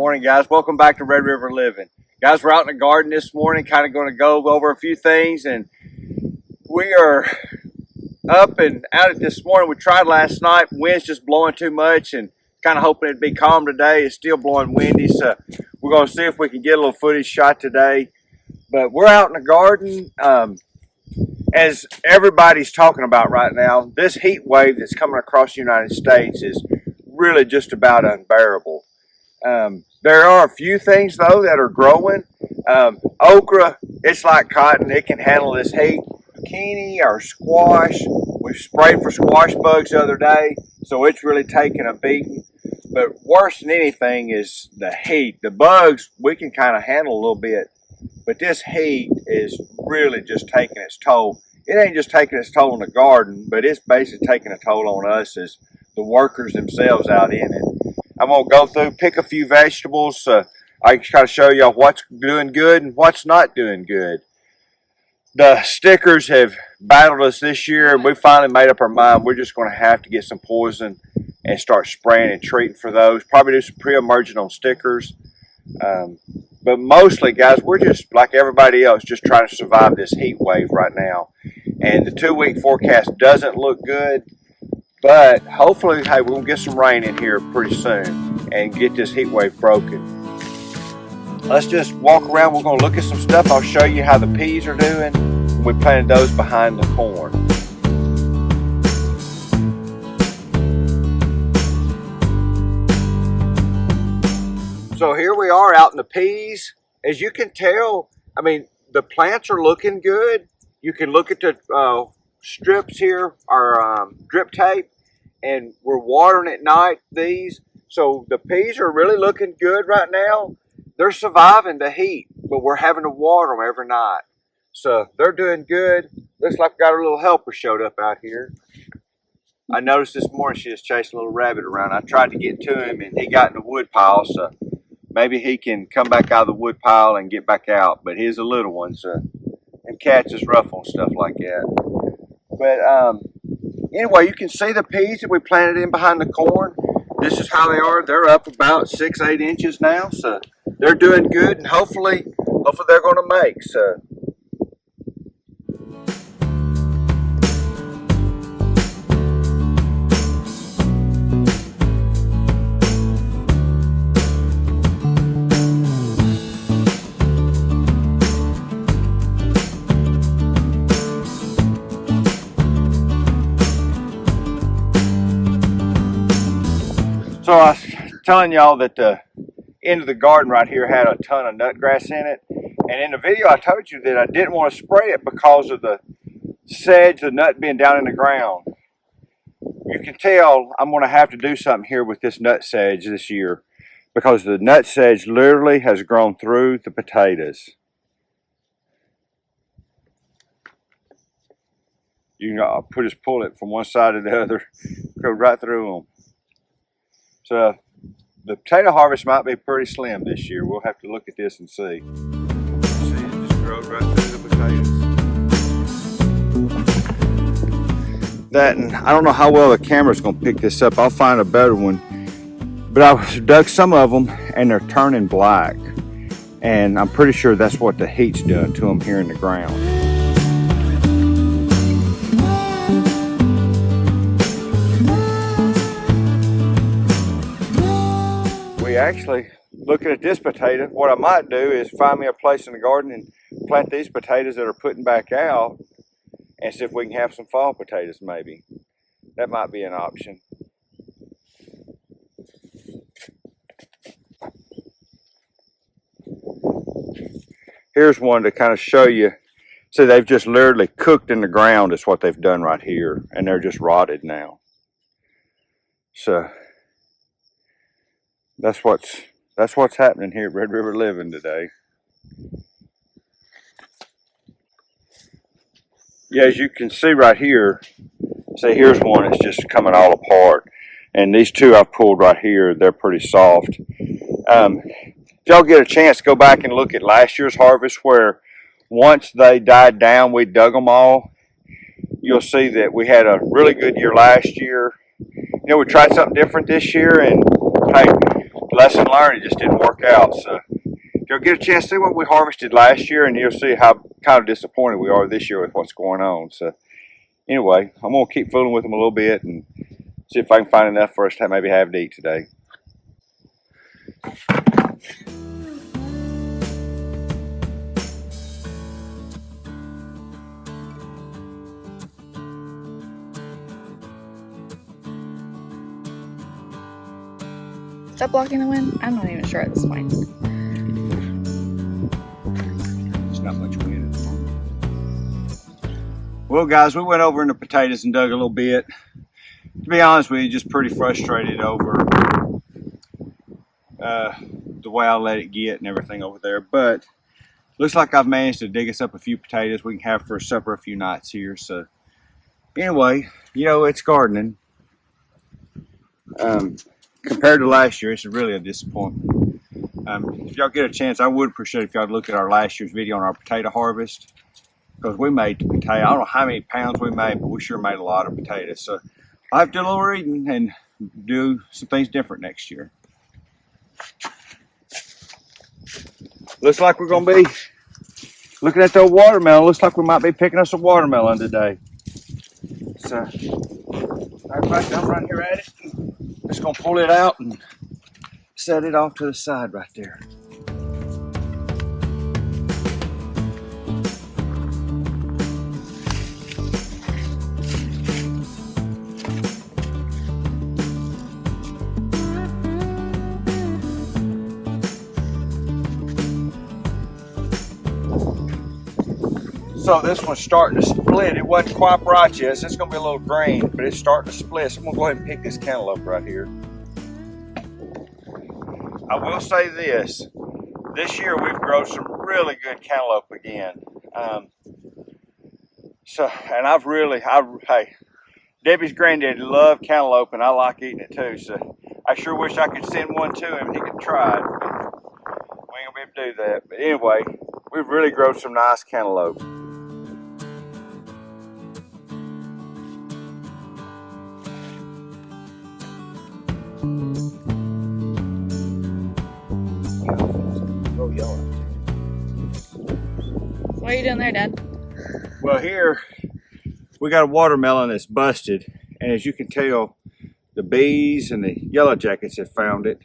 Morning, guys. Welcome back to Red River Living. Guys, we're out in the garden this morning, kind of going to go over a few things, and we are up and out it this morning. We tried last night. Wind's just blowing too much, and kind of hoping it'd be calm today. It's still blowing windy, so we're going to see if we can get a little footage shot today. But we're out in the garden. As everybody's talking about right now, this heat wave that's coming across the United States is really just about unbearable. There are a few things though that are growing. Okra, it's like cotton, it can handle this heat. Zucchini or squash, we sprayed for squash bugs the other day, so it's really taking a beating. But worse than anything is the heat. The bugs we can kind of handle a little bit, but this heat is really just taking its toll. It ain't just taking its toll on the garden, but it's basically taking a toll on us as the workers themselves out in it. I'm going to go through, pick a few vegetables. I can kind of show you what's doing good and what's not doing good. The stickers have battled us this year, and we finally made up our mind. We're just going to have to get some poison and start spraying and treating for those. Probably do some pre-emergent on stickers. But mostly, guys, we're just like everybody else, just trying to survive this heat wave right now. And the 2-week forecast doesn't look good, but hopefully, hey, we're going to get some rain in here pretty soon and get this heat wave broken. Let's just walk around. We're going to look at some stuff. I'll show you how the peas are doing. We planted those behind the corn. So here we are out in the peas. As you can tell, I mean, the plants are looking good. You can look at the strips here, our drip tape, and we're watering at night these. So the peas are really looking good right now. They're surviving the heat, but we're having to water them every night. So they're doing good. Looks like we got a little helper showed up out here. I noticed this morning she was chasing a little rabbit around. I tried to get to him and he got in the wood pile, so maybe he can come back out of the wood pile and get back out. But he's a little one, so and cats is rough on stuff like that. But anyway, you can see the peas that we planted in behind the corn. This is how they are. They're up about 6-8 inches now, so they're doing good, and hopefully they're going to make. So I was telling y'all that the end of the garden right here had a ton of nut grass in it. And in the video I told you that I didn't want to spray it because of the sedge, the nut being down in the ground. You can tell I'm going to have to do something here with this nut sedge this year because the nut sedge literally has grown through the potatoes. You know, just pull it from one side to the other, go right through them. So the potato harvest might be pretty slim this year. We'll have to look at this and see. See, it just grows right through the potatoes. That, and I don't know how well the camera's going to pick this up. I'll find a better one. But I dug some of them and they're turning black. And I'm pretty sure that's what the heat's doing to them here in the ground. Actually, looking at this potato, what I might do is find me a place in the garden and plant these potatoes that are putting back out and see if we can have some fall potatoes maybe. That might be an option. Here's one to kind of show you. See, they've just literally cooked in the ground is what they've done right here, and they're just rotted now. So that's what's happening here at Red River Living today. Yeah, as you can see right here, see here's one that's just coming all apart. And these two I've pulled right here, they're pretty soft. If y'all get a chance, go back and look at last year's harvest where once they died down, we dug them all. You'll see that we had a really good year last year. You know, we tried something different this year, and hey, lesson learned. It just didn't work out. So you'll get a chance to see what we harvested last year, and you'll see how kind of disappointed we are this year with what's going on. So anyway, I'm going to keep fooling with them a little bit and see if I can find enough for us to maybe have to eat today. Is that blocking the wind? I'm not even sure at this point. There's not much wind. Well, guys, we went over into potatoes and dug a little bit. To be honest with you, just pretty frustrated over the way I let it get and everything over there. But looks like I've managed to dig us up a few potatoes we can have for supper a few nights here. So anyway, you know, it's gardening. Compared to last year, it's really a disappointment. If y'all get a chance, I would appreciate if y'all look at our last year's video on our potato harvest, because we made the potato. I don't know how many pounds we made, but we sure made a lot of potatoes. So I have to do a little reading and do some things different next year. Looks like we're going to be looking at the watermelon. Looks like we might be picking us a watermelon today. So everybody come right here at it. Just gonna pull it out and set it off to the side right there. So this one's starting to split. It wasn't quite right yet, so it's gonna be a little green, but it's starting to split. So I'm gonna go ahead and pick this cantaloupe right here. I will say this year we've grown some really good cantaloupe again. Hey, Debbie's granddaddy loved cantaloupe, and I like eating it too. So I sure wish I could send one to him and he could try it. But we ain't gonna be able to do that. But anyway, we've really grown some nice cantaloupe. What are you doing there, Dad? Well, here we got a watermelon that's busted, and as you can tell, the bees and the yellow jackets have found it.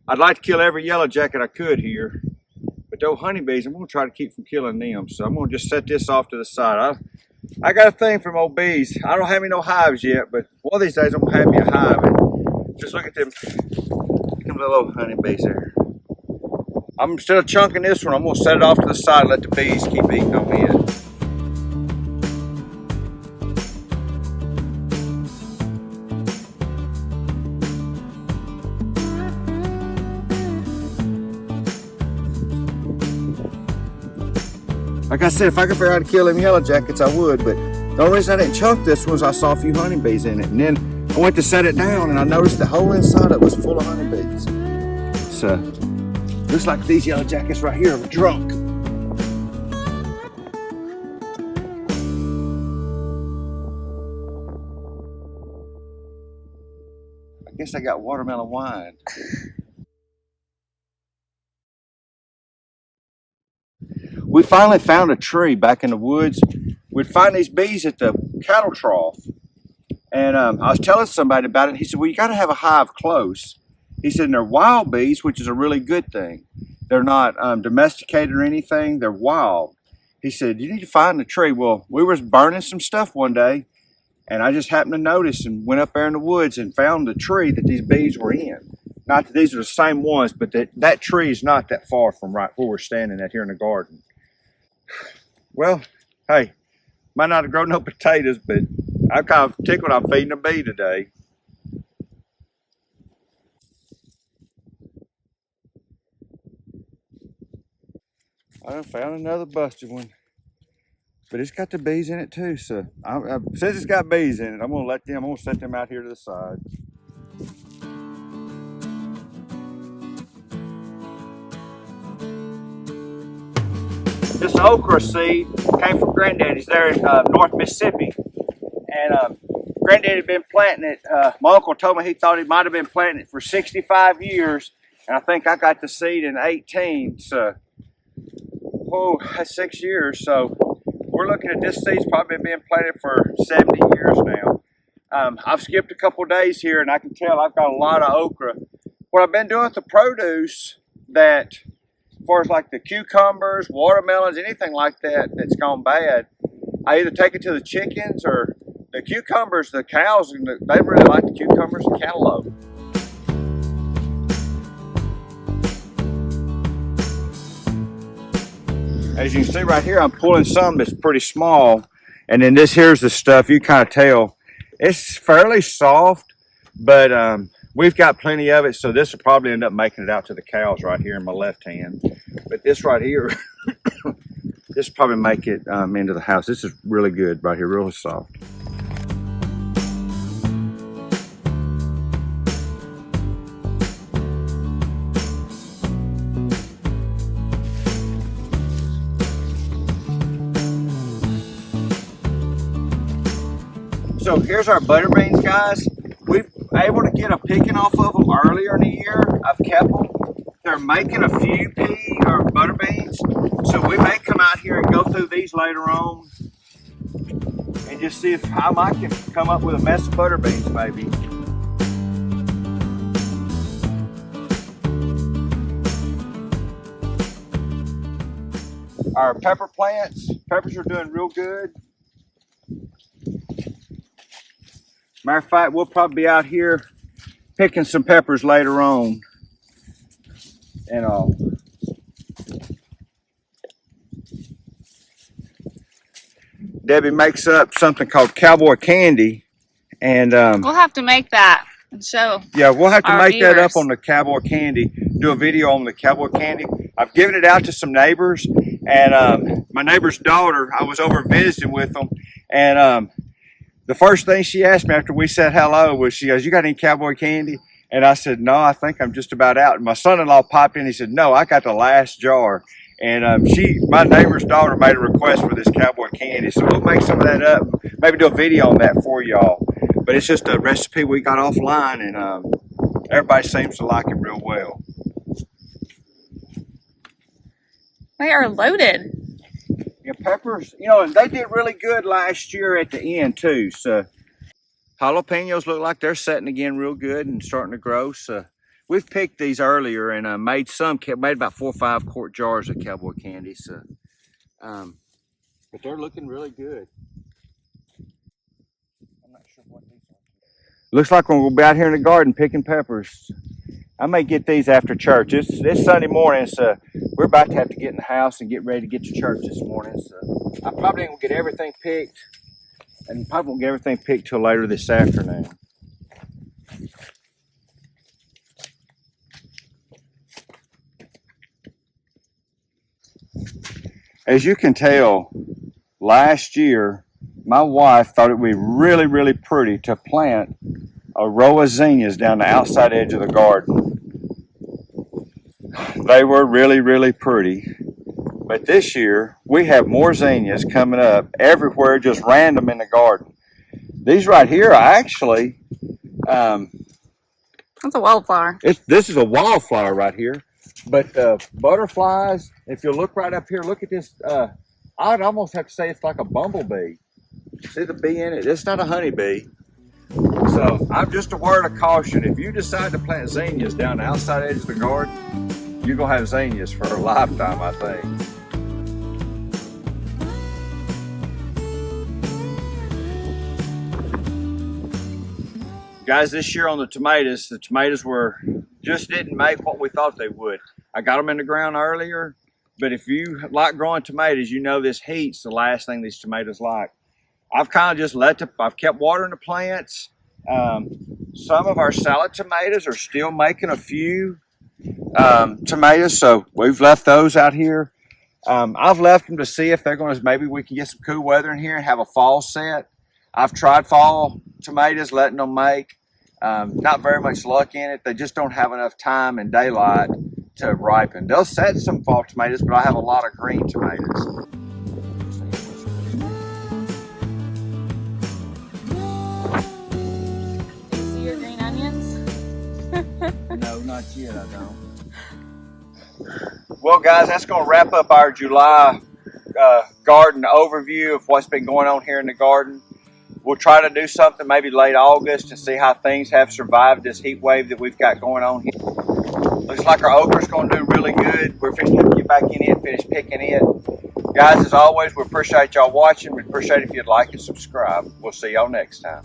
I'd like to kill every yellow jacket I could here, but those honeybees, I'm gonna try to keep from killing them. So I'm gonna just set this off to the side. I got a thing from old bees. I don't have any no hives yet, but one of these days I'm gonna have me a hive. And just look at them little honeybees there. I'm still chunking this one. I'm gonna set it off to the side and let the bees keep eating on it. Like I said, if I could figure out how to kill them yellow jackets, I would, but the only reason I didn't chunk this was I saw a few honeybees in it, and then I went to set it down and I noticed the whole inside of it was full of honeybees. So looks like these yellow jackets right here are drunk. I guess I got watermelon wine. We finally found a tree back in the woods. We'd find these bees at the cattle trough. And I was telling somebody about it. He said, well, you got to have a hive close. He said, and they're wild bees, which is a really good thing. They're not domesticated or anything. They're wild. He said, you need to find the tree. Well, we were burning some stuff one day, and I just happened to notice and went up there in the woods and found the tree that these bees were in. Not that these are the same ones, but that tree is not that far from right where we're standing at here in the garden. Well, hey, might not have grown no potatoes, but I'm kind of tickled I'm feeding a bee today. I found another busted one, but it's got the bees in it too. So since it's got bees in it, I'm gonna set them out here to the side. This okra seed came from Granddaddy's there in North Mississippi, and Granddaddy had been planting it. My uncle told me he thought he might have been planting it for 65 years, And I think I got the seed in 18, so, oh, that's 6 years. So we're looking at this seed's probably being planted for 70 years now. I've skipped a couple days here and I can tell I've got a lot of okra. What I've been doing with the produce, that as far as like the cucumbers, watermelons, anything like that that's gone bad, I either take it to the chickens or the cucumbers, the cows, and they really like the cucumbers and cantaloupe. As you can see right here, I'm pulling some that's pretty small, and then this here's the stuff. You kind of tell it's fairly soft, but we've got plenty of it, so this will probably end up making it out to the cows right here in my left hand. But this right here, this will probably make it into the house. This is really good right here, really soft. So here's our butter beans, guys. We've able to get a picking off of them earlier in the year. I've kept them. They're making a few pea or butter beans. So we may come out here and go through these later on and just see if I might can come up with a mess of butter beans, maybe. Our pepper plants, peppers are doing real good. Matter of fact, we'll probably be out here picking some peppers later on and all. Debbie makes up something called cowboy candy, and We'll have to make that and show. Yeah, we'll have to make that up viewers on the cowboy candy. Do a video on the cowboy candy. I've given it out to some neighbors, and my neighbor's daughter, I was over visiting with them, and the first thing she asked me after we said hello was, she goes, "You got any cowboy candy?" And I said, "No, I think I'm just about out." And my son-in-law popped in. He said, "No, I got the last jar." And my neighbor's daughter made a request for this cowboy candy. So we'll make some of that up. Maybe do a video on that for y'all. But it's just a recipe we got offline, and everybody seems to like it real well. They are loaded. Yeah, peppers, you know, and they did really good last year at the end too. So jalapenos look like they're setting again real good and starting to grow. So we've picked these earlier and made about 4 or 5 quart jars of cowboy candy. So, but they're looking really good. I'm not sure what these are. Looks like we'll be out here in the garden picking peppers. I may get these after church. It's Sunday morning, so we're about to have to get in the house and get ready to get to church this morning. So I probably ain't gonna get everything picked, and probably won't get everything picked till later this afternoon. As you can tell, last year, my wife thought it would be really, really pretty to plant a row of zinnias down the outside edge of the garden. They were really, really pretty. But this year, we have more zinnias coming up everywhere, just random in the garden. These right here are actually... That's a wildflower. This is a wildflower right here. But butterflies, if you look right up here, look at this. I'd almost have to say it's like a bumblebee. See the bee in it? It's not a honeybee. So I'm just a word of caution. If you decide to plant zinnias down the outside edge of the garden, you're going to have zinnias for a lifetime, I think. Guys, this year on the tomatoes just didn't make what we thought they would. I got them in the ground earlier, but if you like growing tomatoes, you know this heat's the last thing these tomatoes like. I've kind of just I've kept watering the plants. Some of our salad tomatoes are still making a few tomatoes, so we've left those out here. I've left them to see if they're going to, maybe we can get some cool weather in here and have a fall set. I've tried fall tomatoes, letting them make. Not very much luck in it. They just don't have enough time and daylight to ripen. They'll set some fall tomatoes, but I have a lot of green tomatoes. Do you see your green onions? No, not yet, I don't. Well, guys, that's going to wrap up our July garden overview of what's been going on here in the garden. We'll try to do something maybe late August to see how things have survived this heat wave that we've got going on here. Looks like our okra's going to do really good. We're fixing to get back in it and finish picking it. Guys, as always, we appreciate y'all watching. We appreciate it if you'd like and subscribe. We'll see y'all next time.